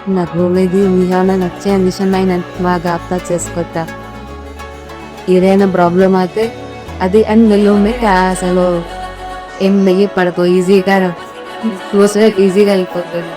నాకు ఇది మీలో నచ్చే విషయమైన బాగా అర్థం చేసుకుంటా. ఏదైనా ప్రాబ్లం అయితే అది అందులోనే అసలు ఏం నెయ్యి పడకు, ఈజీగా ఈజీగా అయిపోతుంది.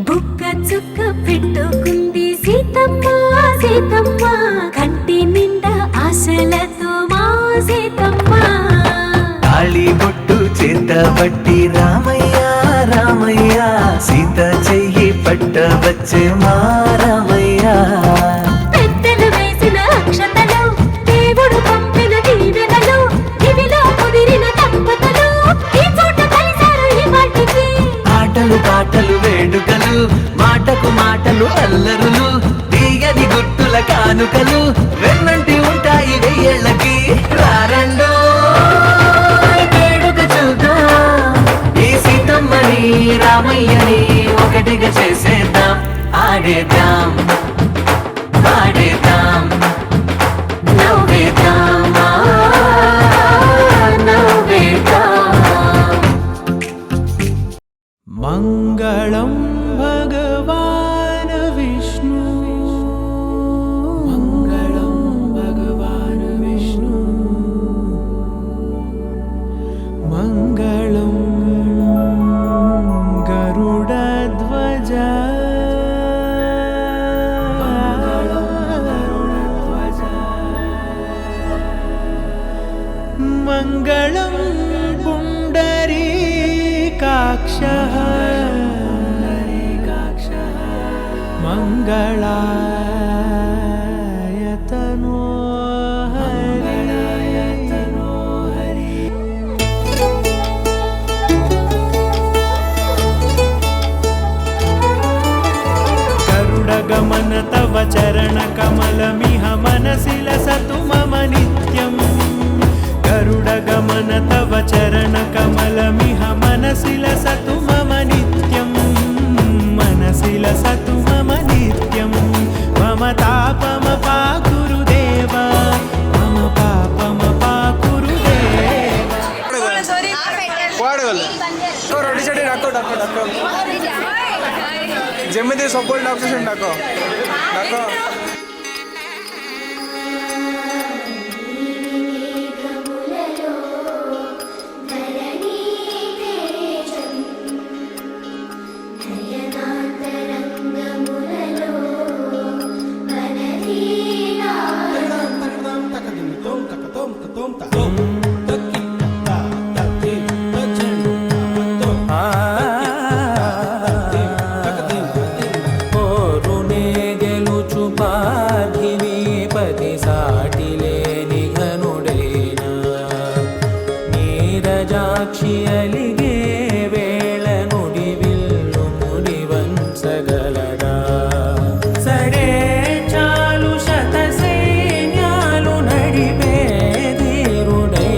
బుక్క చుక్క పెట్టుకుంది సీతమ్మ సీతమ్మ, కంటి నిండా ఆశలతో మా సీతమ్మ. తాళి బొట్టు చేత బట్టి రామయ్య రామయ్య, సీత చెయ్యి పట్ట వచ్చే మా రామయ్య. పెద్దలు వేసిన అక్షతలు, దేవుడు పంపిన దీవెనలు, ఇవిలో కుదిరిన దంపతులు ఈ చోట కలిశారు ఈ మాటికి. ఆటలు పాటలు వేడుకలు, మాటకు మాటలు అల్లరులు, తీయని గుర్తుల కానుకలు వెన్నంటి ఉంటాయి వెయ్యేళ్ళకి. రారండో వేడుక చూద్దాం, ఈ సీతమ్మని రామయ్యని ఒకటిగా చేసేద్దాం. ఆడేద్దాం పాడేద్దాం నవ్వేద్దాం నవ్వేద్దాం. మంగళం భగవాన్ విష్ణు, మంగళం భగవాన్ విష్ణు, మంగళం గరుడధ్వజ, మంగళం పుండరీకాక్షః, మంగళాయతనో హరి. గరుడగమన తవ చరణ కమలమిహ మనసి లసతు మమ నిత్యం, గరుడగమన తవ చరణ కమలమిహ మనసి లసతు మమ నిత్యం, మనసి లసతు మమ నిత్యం. మమ తాపమ పాకురు దేవ, మమ పాపమ పాకురు దేవ. ଯେମିତି ସବୁବେଳେ ଡାକୁଛୁ ସେମିତି ଡାକ ଡାକ। చాలు శత సైన్యాలు నడిపే ధీరుడై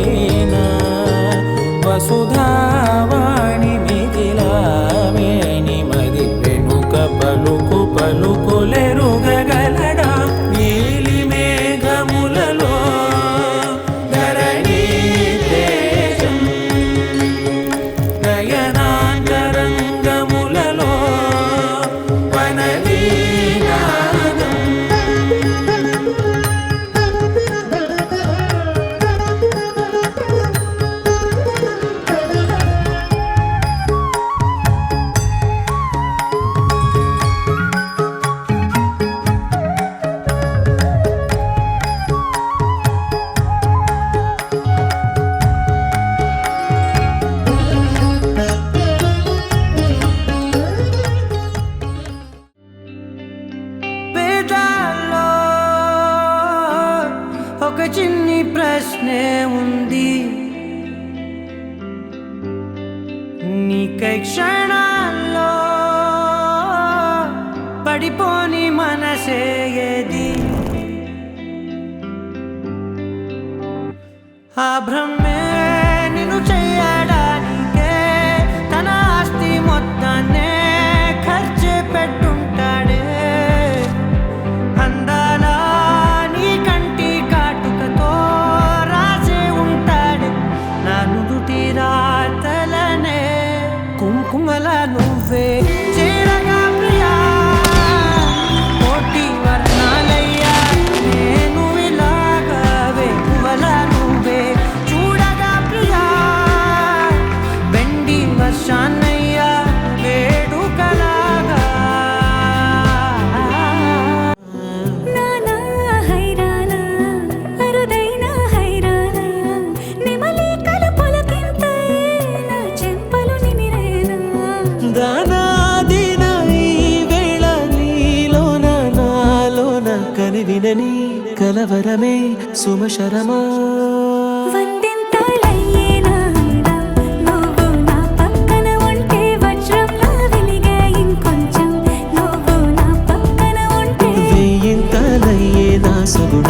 నాలో ఒక చిన్ని ప్రశ్నే ఉంది, నీకై క్షణాల్లో పడిపోని మనసే ఏది? ఆ భ్రమే నిన్ను చెయ్యడానికే తన ఆస్తి మొత్తాన్నే ఖర్చు పెట్టుంటాడే. అందాల నీ కంటి కాటుకతో రాసే ఉంటాడే నా నుదుటి రాతలనే. కుంకుమల నువ్వే చేరగా ప్రియా, కోటి వర్ణాలయ్యా నేను ఇలాగా వేకువల నువ్వే చూడగా ప్రియా. వెండి వర్షాన్నయ్యా వేడుకలాగా. నానా హైరాణ అరుదైన హైరాణ నెమలి కలుపులకింతై నా చెంపలు నిమిరేనా. దానాదిన ఈ వేళ నీలోన నాలోన కనివినని కలవరమే సుమశరమా. వందింతలయ్యేనా నువ్వు నా పక్కన ఉంటే వజ్రంలా వెలిగే ఇంకొంచెం. నువ్వు నా పక్కన ఉంటే వేయింతలయ్యే నా సగుణ